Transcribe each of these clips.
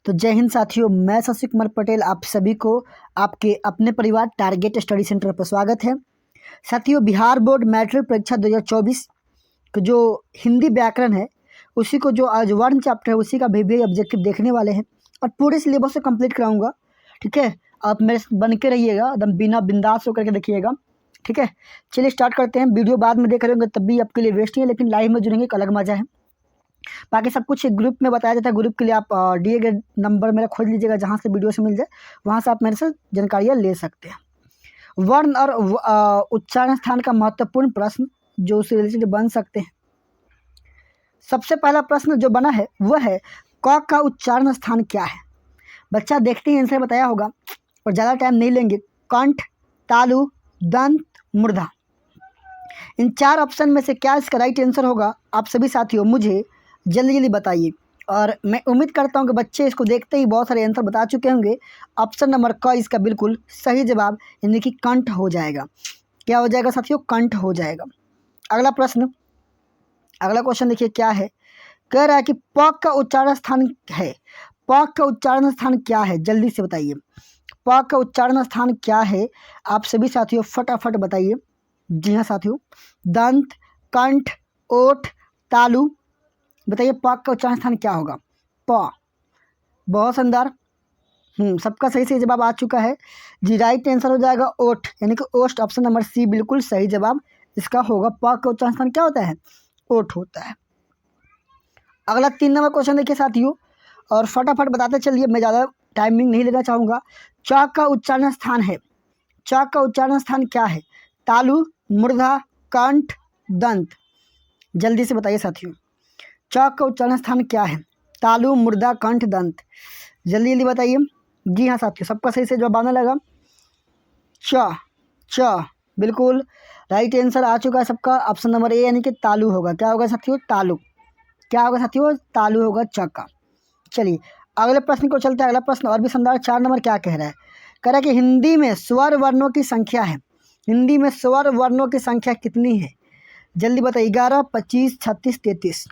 तो जय हिंद साथियों, मैं शशि कुमार पटेल आप सभी को आपके अपने परिवार टारगेट स्टडी सेंटर पर स्वागत है। साथियों, बिहार बोर्ड मैट्रिक परीक्षा 2024 का जो हिंदी व्याकरण है उसी को जो आज वर्ण चैप्टर है उसी का भी ऑब्जेक्टिव देखने वाले हैं और पूरे सिलेबस से कंप्लीट कराऊंगा। ठीक है, आप मेरे से बन के रहिएगा, एकदम बिना बिंदास होकर के देखिएगा। ठीक है, चलिए स्टार्ट करते हैं। वीडियो बाद में देख रहे होंगे तब भी आपके लिए वेस्ट ही है, लेकिन लाइव में जुड़ेंगे एक अलग मजा है। बाकी सब कुछ ग्रुप में बताया जाता है। ग्रुप के लिए आप दिए गए नंबर मेरा खोज लीजिएगा, जहाँ से वीडियो से मिल जाए वहाँ से आप मेरे से जानकारियाँ ले सकते हैं। वर्ण और उच्चारण स्थान का महत्वपूर्ण प्रश्न जो उससे रिलेटेड बन सकते हैं। सबसे पहला प्रश्न जो बना है वह है क का उच्चारण स्थान क्या है। बच्चा देखते ही आंसर बताया होगा और ज़्यादा टाइम नहीं लेंगे। कंठ, तालु, दंत, मूर्धा, इन चार ऑप्शन में से क्या इसका राइट आंसर होगा? आप सभी साथियों मुझे जल्दी जल्दी बताइए। और मैं उम्मीद करता हूं कि बच्चे इसको देखते ही बहुत सारे आंसर बता चुके होंगे। ऑप्शन नंबर क इसका बिल्कुल सही जवाब यानी कि कंठ हो जाएगा। क्या हो जाएगा साथियों? कंठ हो जाएगा। अगला प्रश्न, अगला क्वेश्चन देखिए क्या है। कह रहा है कि प का उच्चारण स्थान है। प का उच्चारण स्थान क्या है? जल्दी से बताइए। प का उच्चारण स्थान क्या है? आप सभी साथियों फटाफट बताइए। जी हाँ साथियों, दंत, कंठ, ओठ, तालु, बताइए प का उच्चारण स्थान क्या होगा? प। बहुत शानदार, सबका सही सही जवाब आ चुका है जी। राइट आंसर हो जाएगा ओठ यानी कि ओष्ठ। ऑप्शन नंबर सी बिल्कुल सही जवाब इसका होगा। प का उच्चारण स्थान क्या होता है? ओठ होता है। अगला 3 नंबर क्वेश्चन देखिए साथियों और फटाफट बताते चलिए, मैं ज़्यादा टाइमिंग नहीं लेना चाहूँगा। च का उच्चारण स्थान है। च का उच्चारण स्थान क्या है? तालु, मूर्धा, कंठ, दंत, जल्दी से बताइए साथियों। च का उच्चारण स्थान क्या है? तालु, मूर्धा, कंठ, दंत, जल्दी जल्दी बताइए। जी हाँ साथियों, सबका सही से जवाब आने लगा। च बिल्कुल राइट आंसर आ चुका है सबका। ऑप्शन नंबर ए यानी कि तालु होगा। क्या होगा साथियों? तालु। क्या होगा साथियों? तालु होगा च का। चलिए अगले प्रश्न को चलते हैं। अगला प्रश्न और भी शानदार। 4 नंबर क्या कह रहा है? कह रहा है कि हिंदी में स्वर वर्णों की संख्या है। हिंदी में स्वर वर्णों की संख्या कितनी है? जल्दी बताइए। 11, 25, 36, 33।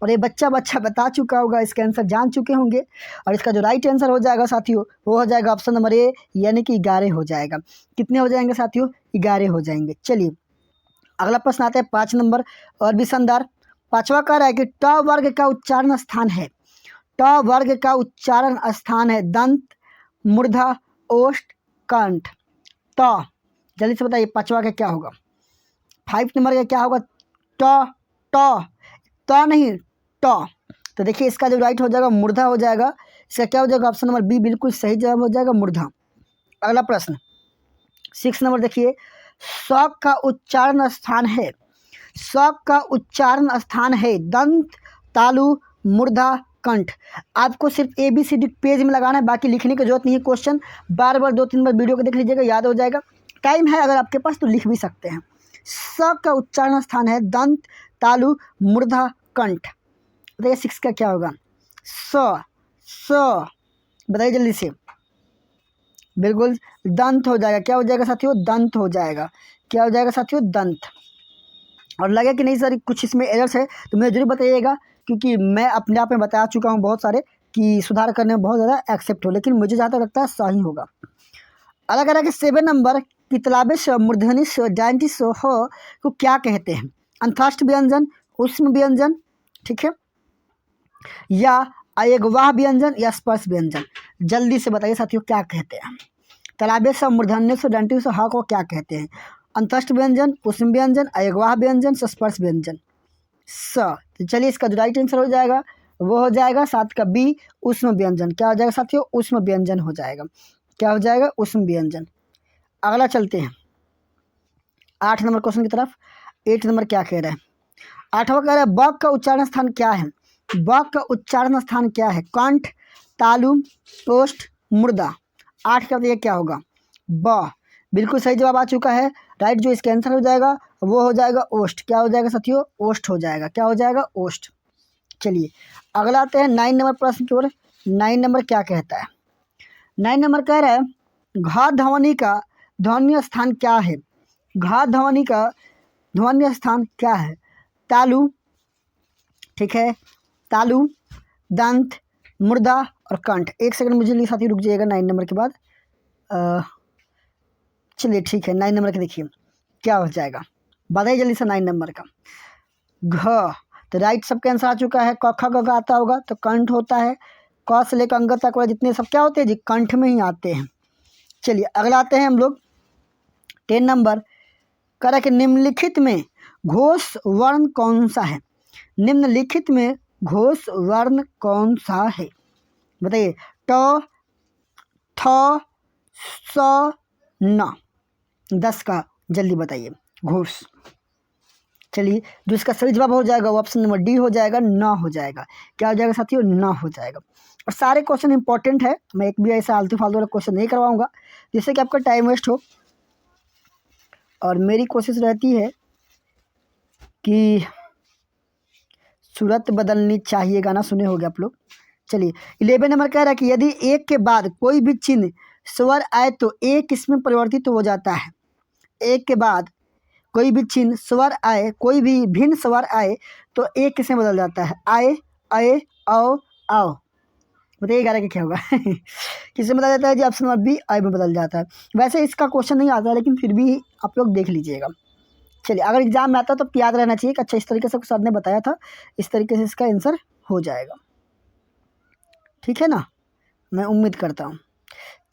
और ये बच्चा बता चुका होगा, इसका आंसर जान चुके होंगे। और इसका जो राइट आंसर हो जाएगा साथियों वो हो जाएगा ऑप्शन नंबर ए यानी कि 11 हो जाएगा। कितने हो जाएंगे साथियों? 11 हो जाएंगे। चलिए अगला प्रश्न आता है 5 नंबर और भी शानदार। पांचवा कह रहा है कि ट वर्ग का उच्चारण स्थान है। ट वर्ग का उच्चारण स्थान है दंत, मूर्धा, ओष्ठ, कंठ। ट, जल्दी से बताइए पांचवा का क्या होगा? 5 नंबर का क्या होगा? ट। ट ट नहीं ट। तो देखिए इसका जो राइट हो जाएगा मूर्धा हो जाएगा। इसका क्या हो जाएगा? ऑप्शन नंबर बी बिल्कुल सही जवाब हो जाएगा, मूर्धा। अगला प्रश्न 6 नंबर देखिए। स का उच्चारण स्थान है। स का उच्चारण स्थान है दंत, तालु, मूर्धा, कंठ। आपको सिर्फ ABCD पेज में लगाना है, बाकी लिखने की जरूरत नहीं है। क्वेश्चन बार बार 2-3 बार वीडियो को देख लीजिएगा, याद हो जाएगा। टाइम है अगर आपके पास तो लिख भी सकते हैं। स का उच्चारण स्थान है दंत, तालु, मूर्धा, कंठ। बताइए 6 का क्या होगा? स बताइए जल्दी से। बिल्कुल दंत हो जाएगा। क्या हो जाएगा साथियों? दंत हो जाएगा। क्या हो जाएगा साथियों? दंत। और लगे कि नहीं सर कुछ इसमें एरर्स है तो मुझे जरूर बताइएगा, क्योंकि मैं अपने आप में बता चुका हूँ बहुत सारे कि सुधार करने में बहुत ज़्यादा एक्सेप्ट हो, लेकिन मुझे जहाँ तक लगता है सही होगा। अलग अलग 7 नंबर कितलाबिश, मूर्धनिश, डायंटिश हो को क्या कहते हैं? अंतस्थ व्यंजन, उष्म व्यंजन, ठीक है, या अयगवाह व्यंजन या स्पर्श व्यंजन। जल्दी से बताइए साथियों क्या कहते हैं? तलाबिश, मूर्धन्य, डायंटिश ह को क्या कहते हैं? अंतस्थ व्यंजन, उष्म व्यंजन, अयगवाह व्यंजन, स्पर्श व्यंजन। स। तो चलिए इसका जो राइट आंसर हो जाएगा वो हो जाएगा 7 का बी, उष्म व्यंजन। क्या हो जाएगा साथियों? उष्म व्यंजन हो जाएगा। क्या हो जाएगा? उष्म व्यंजन। अगला चलते हैं 8 नंबर क्वेश्चन की तरफ। 8 नंबर क्या कह रहा है? 8वां कह रहा है ब का उच्चारण स्थान क्या है? ब का उच्चारण स्थान क्या है? कंठ, तालु, ओष्ठ, मूर्धा। 8 का ये क्या होगा? ब। बिल्कुल सही जवाब आ चुका है। राइट जो इसका आंसर हो जाएगा वो हो जाएगा ओष्ठ। क्या हो जाएगा साथियों? ओष्ठ हो जाएगा। क्या हो जाएगा? ओष्ठ। चलिए अगला आते हैं 9 नंबर प्रश्न की ओर। 9 नंबर क्या कहता है? 9 नंबर कह रहा है घ ध्वनि का ध्वनि स्थान क्या है? घ ध्वनि का ध्वनि स्थान क्या है? तालु, ठीक है, तालु, दंत, मूर्धा और कंठ। एक सेकंड मुझे लिए साथी रुक जाइएगा 9 नंबर के बाद। चलिए ठीक है, 9 नंबर के देखिए क्या हो जाएगा, बताइए जल्दी से 9 नंबर का। घ, तो राइट सबका आंसर आ चुका है। क ख ग घ आता होगा तो कंठ होता है। क से लेकर अंग तक वाले जितने सब क्या होते हैं जी, कंठ में ही आते हैं। चलिए अगला आते हैं हम लोग 10 नंबर। कह रहा है कि निम्नलिखित में घोष वर्ण कौन सा है। निम्नलिखित में घोष वर्ण कौन सा है, बताइए। ट, थ, स, न। 10 का जल्दी बताइए घोष। चलिए जो इसका सही जवाब हो जाएगा वो ऑप्शन नंबर डी हो जाएगा, न हो जाएगा। क्या हो जाएगा साथियों, न हो जाएगा। और सारे क्वेश्चन इंपॉर्टेंट है, मैं एक भी ऐसा आलतू फालतू वाला क्वेश्चन नहीं करवाऊंगा जिससे कि आपका टाइम वेस्ट हो। और मेरी कोशिश रहती है कि सूरत बदलनी चाहिए, गाना सुने होगे आप लोग। चलिए 11 नंबर कह रहा है कि यदि एक के बाद कोई भी चिन्ह स्वर आए तो एक इसमें परिवर्तित हो जाता है। एक के बाद कोई भी चिन्ह स्वर आए, कोई भी भिन्न स्वर आए तो एक किसमें बदल जाता है। आए, अए, आओ, आओ। बताइए 11 का क्या होगा किसमें बदल जाता है जी, ऑप्शन नंबर बी, आए में बदल जाता है। वैसे इसका क्वेश्चन नहीं आता लेकिन फिर भी आप लोग देख लीजिएगा। चलिए अगर एग्जाम में आता तो याद रहना चाहिए कि अच्छा इस तरीके से सर ने बताया था, इस तरीके से इसका आंसर हो जाएगा। ठीक है ना, मैं उम्मीद करता हूँ।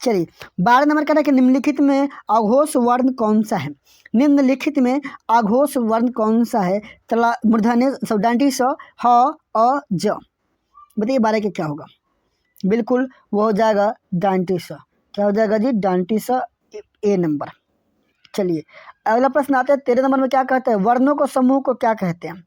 चलिए 12 नंबर का है कि निम्नलिखित में अघोष वर्ण कौन सा है। निम्नलिखित में अघोष वर्ण कौन सा है। चला मूर्धन्य सब डांटी स, ह, अ, ज। बताइए 12 के क्या होगा, बिल्कुल वो हो जाएगा डांटी स। क्या हो जाएगा जी, डांटी स, ए नंबर। चलिए अगला प्रश्न आता है 13 नंबर में। क्या कहते हैं, वर्णों को समूह को क्या कहते हैं।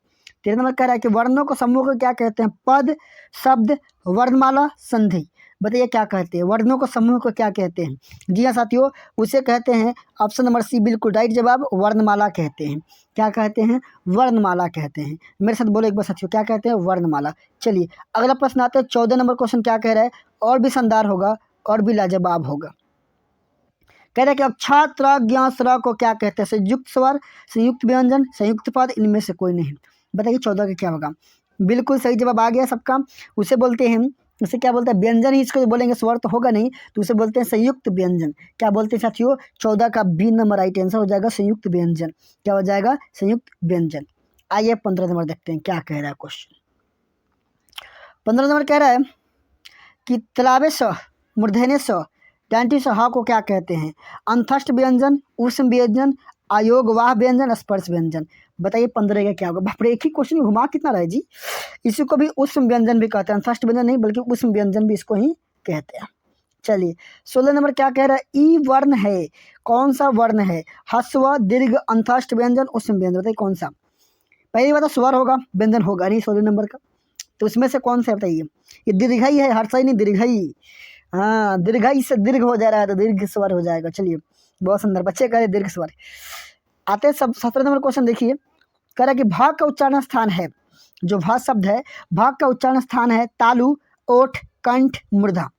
13 नंबर कह रहा है कि वर्णों को समूह को क्या कहते हैं। पद, शब्द, वर्णमाला, संधि। बताइए क्या कहते हैं, वर्णों को समूह को क्या कहते हैं। जी हाँ साथियों, उसे कहते हैं ऑप्शन नंबर सी, बिल्कुल राइट जवाब, वर्णमाला कहते हैं। क्या कहते हैं, वर्णमाला कहते हैं। मेरे साथ बोलो एक बार साथियों, क्या कहते हैं, वर्णमाला। चलिए अगला प्रश्न आता है 14 नंबर क्वेश्चन। क्या कह रहा है, और भी शानदार होगा और भी लाजवाब होगा। कह रहे हैं कि अब छ, त्र, ज्ञ, स्र को क्या कहते हैं। संयुक्त स्वर, संयुक्त व्यंजन, संयुक्त पद, इनमें से कोई नहीं। बताइए 14 का क्या होगा। बिल्कुल सही जवाब आ गया सबका। उसे बोलते हैं, उसे क्या बोलते हैं, व्यंजन ही इसको बोलेंगे, स्वर तो होगा नहीं, तो उसे बोलते हैं संयुक्त व्यंजन। क्या बोलते हैं साथियों, 14 का बी नंबर राइट आंसर हो जाएगा, संयुक्त व्यंजन। क्या हो जाएगा, संयुक्त व्यंजन। आइए 15 नंबर देखते हैं क्या कह रहा है क्वेश्चन। 15 नंबर कह रहा है कि तलाबे स, मूर्धन्य स, डांटी स, हा को क्या कहते हैं। अंतस्थ व्यंजन, उष्म व्यंजन, अयोगवाह व्यंजन, स्पर्श व्यंजन। बताइए 15 का क्या होगा। बाप रे, एक ही क्वेश्चन घुमा कितना रहे जी। इसी को भी उष्म व्यंजन भी कहते हैं, अंतस्थ व्यंजन नहीं बल्कि उष्म व्यंजन भी इसको ही कहते हैं। चलिए 16 नंबर क्या कह रहा है, ई वर्ण है, कौन सा वर्ण है। ह्रस्व, दीर्घ, अंतस्थ व्यंजन, उष्म व्यंजन। बताइए कौन सा। पहली बात तो स्वर होगा, व्यंजन होगा नहीं 16 नंबर का, तो उसमें से कौन सा बताइए। ये दीर्घई है, हर्षई नहीं, दीर्घई। हाँ, दीर्घई से दीर्घ हो जा रहा है तो दीर्घ स्वर हो जाएगा। चलिए बहुत सुंदर, बच्चे कह रहे दीर्घ स्वर। आते सब 17 नंबर क्वेश्चन देखिए। कह रहा है कि भाग का उच्चारण स्थान है, जो भाग शब्द है, भाग का उच्चारण स्थान है तालु, ओठ, कंठ, मूर्धा।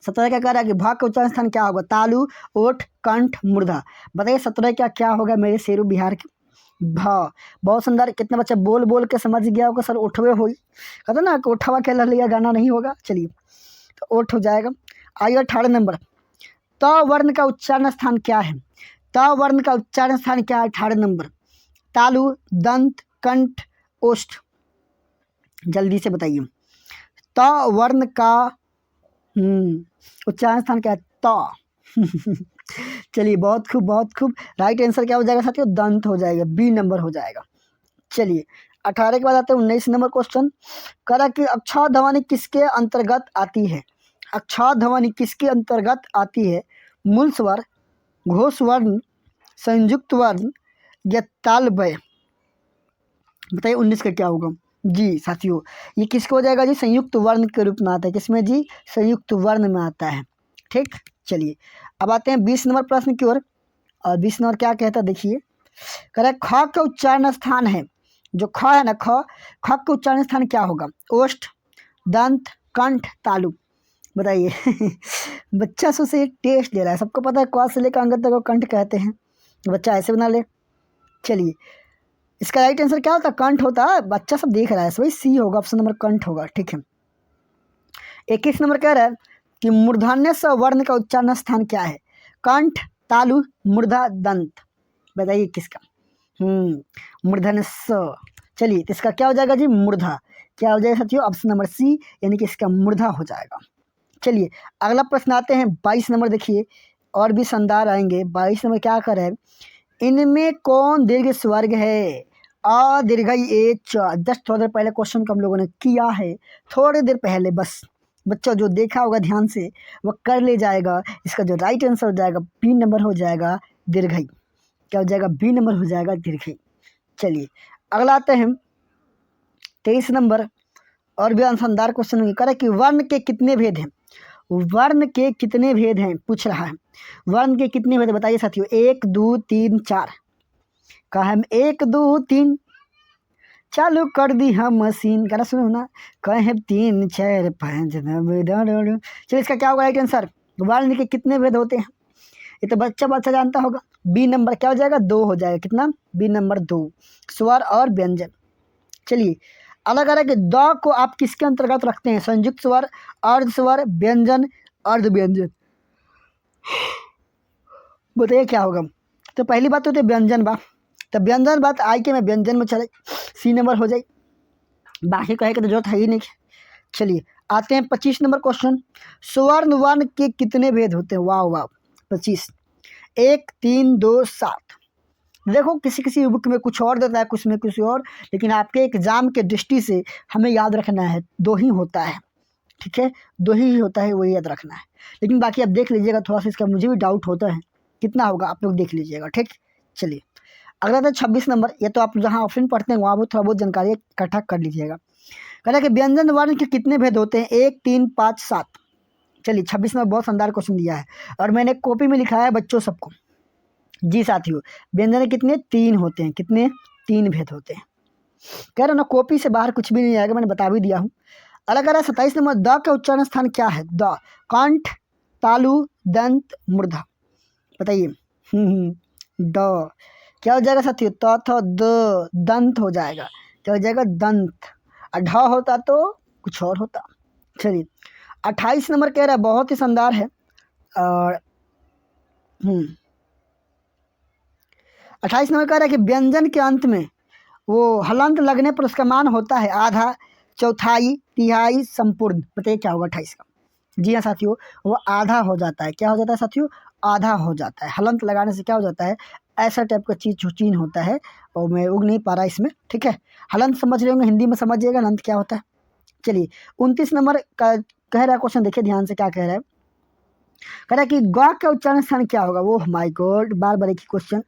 17 क्या कह रहा है कि भाग का उच्चारण स्थान क्या होगा, तालु, ओठ, कंठ, मूर्धा। बताइए 17 क्या क्या होगा मेरे शेरू बिहार के। भा, बहुत सुंदर। कितने बच्चे बोल बोल के समझ गया होगा सर, उठवे हो, कहते ना कि उठवा के लिया गाना नहीं होगा। चलिए तो ओठ हो जाएगा। आइए 18 नंबर, त वर्ण का उच्चारण स्थान क्या है। त वर्ण का उच्चारण स्थान क्या है 18 नंबर। तालु, दंत, कंठ, ओष्ठ। जल्दी से बताइए त वर्ण का उच्चारण स्थान क्या है, त चलिए बहुत खूब बहुत खूब। राइट आंसर क्या हो जाएगा साथियों, दंत हो जाएगा, बी नंबर हो जाएगा। चलिए 18 के बाद आते हैं 19 नंबर क्वेश्चन। कह रहा कि अक्षर ध्वनि किसके अंतर्गत आती है। अक्षर ध्वनि किसके अंतर्गत आती है। मूल स्वर, घोष वर्ण, संयुक्त वर्ण या तालव्य। बताइए 19 का क्या होगा जी साथियों। ये किसको हो जाएगा जी, संयुक्त वर्ण के रूप में आता है। किसमें जी, संयुक्त वर्ण में आता है। ठीक, चलिए अब आते हैं 20 नंबर प्रश्न की ओर। और 20 नंबर क्या कहता है देखिए। कह रहा है ख का उच्चारण स्थान है, जो ख है ना, ख का उच्चारण स्थान क्या होगा। ओष्ठ, दंत, कंठ, तालु। बताइए बच्चा से टेस्ट दे रहा है, सबको पता है क से लेकर अंग तक को कंठ कहते हैं, बच्चा ऐसे बना ले। चलिए इसका राइट आंसर क्या होता है, कंठ होता है। बच्चा सब देख रहा है, सही सी होगा, ऑप्शन नंबर कंठ होगा। ठीक है, 21 नंबर कह रहा है कि मूर्धन्य स वर्ण का उच्चारण स्थान क्या है? कंठ, तालु, मूर्धा, दंत। बताइए किसका? मूर्धन्य स। चलिए तो इसका क्या हो जाएगा जी? मूर्धा। क्या हो जाएगा साथियों? ऑप्शन नंबर सी, यानी कि इसका मूर्धा हो जाएगा। चलिए अगला प्रश्न आते हैं 22 नंबर। देखिए और भी शानदार आएंगे। 22 नंबर क्या कर रहा है? इनमें कौन दीर्घ स्वर्ग है? अ दीर्घई ए च। जस्ट थोड़ी देर पहले क्वेश्चन को हम लोगों ने किया है, थोड़ी देर पहले। बस बच्चा जो देखा होगा ध्यान से वह कर ले जाएगा। इसका जो राइट आंसर हो जाएगा बी नंबर हो जाएगा दीर्घई। क्या हो जाएगा? बी नंबर हो जाएगा दीर्घई। चलिए अगला आते हैं 23 नंबर। और भी अनुसंधान क्वेश्चन करे कि वर्ण के कितने भेद हैं? वर्ण के कितने भेद हैं पूछ रहा है। वर्ण के कितने भेद बताइए साथियों? 1 2 3 4। कहा हम 1 2 3 चालू कर दी हम मशीन। गाना सुनो ना। कहे 3 4 5। चलिए इसका क्या होगा राइट आंसर? वर्ण के कितने भेद होते हैं? ये तो बच्चा जानता होगा। बी नंबर क्या हो जाएगा? 2 हो जाएगा। कितना? बी नंबर 2, स्वर और व्यंजन। चलिए अलग अलग द को आप किसके अंतर्गत रखते हैं? संयुक्त स्वर, अर्ध स्वर, व्यंजन, अर्ध व्यंजन। बताइए क्या होगा? तो पहली बात तो व्यंजन बा, तो व्यंजन बात आई के मैं व्यंजन में चले, सी नंबर हो जाए। बाकी कहे की तो जरूरत है ही नहीं। चलिए आते हैं 25 नंबर क्वेश्चन। स्वर्ण वर्ण के कितने भेद होते हैं? वाह वाह 25। 1 3 2 7। देखो किसी किसी बुक में कुछ और देता है, कुछ में कुछ और, लेकिन आपके एग्जाम के दृष्टि से हमें याद रखना है 2 ही होता है। ठीक है, 2 ही होता है, वही याद रखना है। लेकिन बाकी आप देख लीजिएगा, थोड़ा सा इसका मुझे भी डाउट होता है कितना होगा, आप लोग देख लीजिएगा। ठीक, चलिए अगला था 26 नंबर। ये तो आप जहाँ ऑप्शन पढ़ते हैं वहाँ वो थोड़ा बहुत जानकारी इकट्ठा कर लीजिएगा। कह रहा है कि व्यंजन वर्ण के कितने भेद होते हैं? 1 3 5 7। चलिए 26 नंबर बहुत शानदार क्वेश्चन दिया है और मैंने कॉपी में लिखा है बच्चों सबको। जी साथियों, व्यंजन कितने? 3 होते हैं। कितने? 3 भेद होते हैं। कह रहे ना कॉपी से बाहर कुछ भी नहीं आएगा, मैंने बता भी दिया हूँ। अलग अलग 27 नंबर। द का उच्चारण स्थान क्या है? द, कंठ, तालु, दंत, मूर्धा। बताइए। ड क्या हो जाएगा साथियों? त थ द, दंत हो जाएगा। क्या हो जाएगा? दंत। और ढ होता तो कुछ और होता। चलिए 28 नंबर कह रहा है, बहुत ही शानदार है। और 28 नंबर कह रहा है कि व्यंजन के अंत में वो हलंत लगने पर उसका मान होता है आधा, चौथाई, तिहाई, संपूर्ण। बताइए क्या होगा 28 का? जी हाँ साथियों, वो आधा हो जाता है। क्या हो जाता है साथियों? आधा हो जाता है। हलंत लगाने से क्या हो जाता है? ऐसा टाइप का चीज चीन होता है, और मैं उग नहीं पा रहा इसमें। ठीक है, हलंत समझ रहे होंगे, हिंदी में समझिएगा हलंत क्या होता है। चलिए 29 नंबर का कह रहा है क्वेश्चन, देखिए ध्यान से क्या कह रहा है। कह रहा है कि ग का उच्चारण स्थान क्या होगा? वो माय गॉड, बार बार एक ही क्वेश्चन।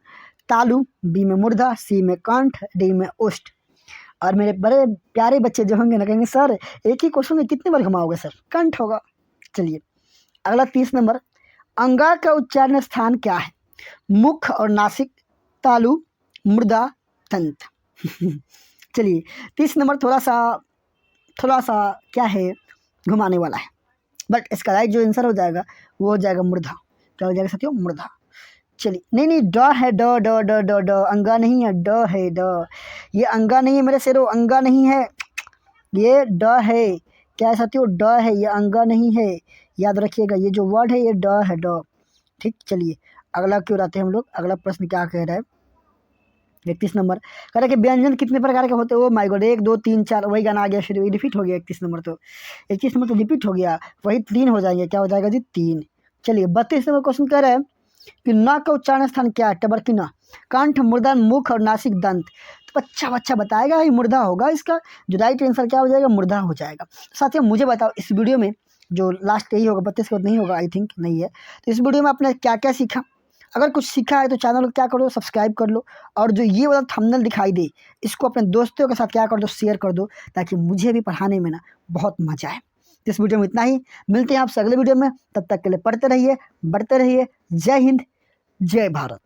तालु, बी में मूर्धा, सी में कंठ, डी में उष्ट। और मेरे बड़े प्यारे बच्चे जो होंगे ना कहेंगे सर एक ही क्वेश्चन में कितनी बार घुमाओगे सर? कंठ होगा। चलिए अगला 30 नंबर। अंगा का उच्चारण स्थान क्या है? मुख और नासिक, तालु, मृदा, दंत। चलिए 30 नंबर थोड़ा सा क्या है, घुमाने वाला है, बट इसका राइट जो आंसर हो जाएगा वो हो जाएगा मूर्धा। क्या हो जाएगा साथियों? मूर्धा। चलिए नहीं ड है, ड ड ड ड ड अंगा नहीं है, ड है ड। ये अंगा नहीं है मेरे शेरों, अंगा नहीं है, ये ड है। क्या है साथियों? ड है, ये अंगा नहीं है। याद रखिएगा ये जो वर्ड है ये ड है, ड। ठीक, चलिए अगला क्यों आते हैं हम लोग। अगला प्रश्न क्या कह रहा है? 31 नंबर कह रहा है कि व्यंजन कितने प्रकार के होते हैं? Oh my God, 1 2 3 4। वही गाना आ गया, फिर वही रिपीट हो गया। 31 नंबर तो 31 नंबर तो रिपीट हो गया, वही 3 हो जाएंगे। क्या हो जाएगा जी? 3। चलिए 32 नंबर क्वेश्चन कह रहा है कि न का उच्चारण स्थान क्या है? टबर की न, कंठ, मूर्धन, मुख और नासिक, दंत। तो बच्चा बताएगा ये मूर्धा होगा। इसका जो राइट आंसर क्या हो जाएगा? मूर्धा हो जाएगा। साथियों मुझे बताओ इस वीडियो में जो लास्ट यही होगा, 32 के बाद नहीं होगा, आई थिंक नहीं है। तो इस वीडियो में आपने क्या क्या सीखा? अगर कुछ सीखा है तो चैनल को क्या करो? सब्सक्राइब कर लो। और जो ये वाला थंबनेल दिखाई दे इसको अपने दोस्तों के साथ क्या कर दो? शेयर कर दो, ताकि मुझे भी पढ़ाने में ना बहुत मजा आए। इस वीडियो में इतना ही, मिलते हैं आपसे अगले वीडियो में। तब तक के लिए पढ़ते रहिए, बढ़ते रहिए। जय हिंद, जय भारत।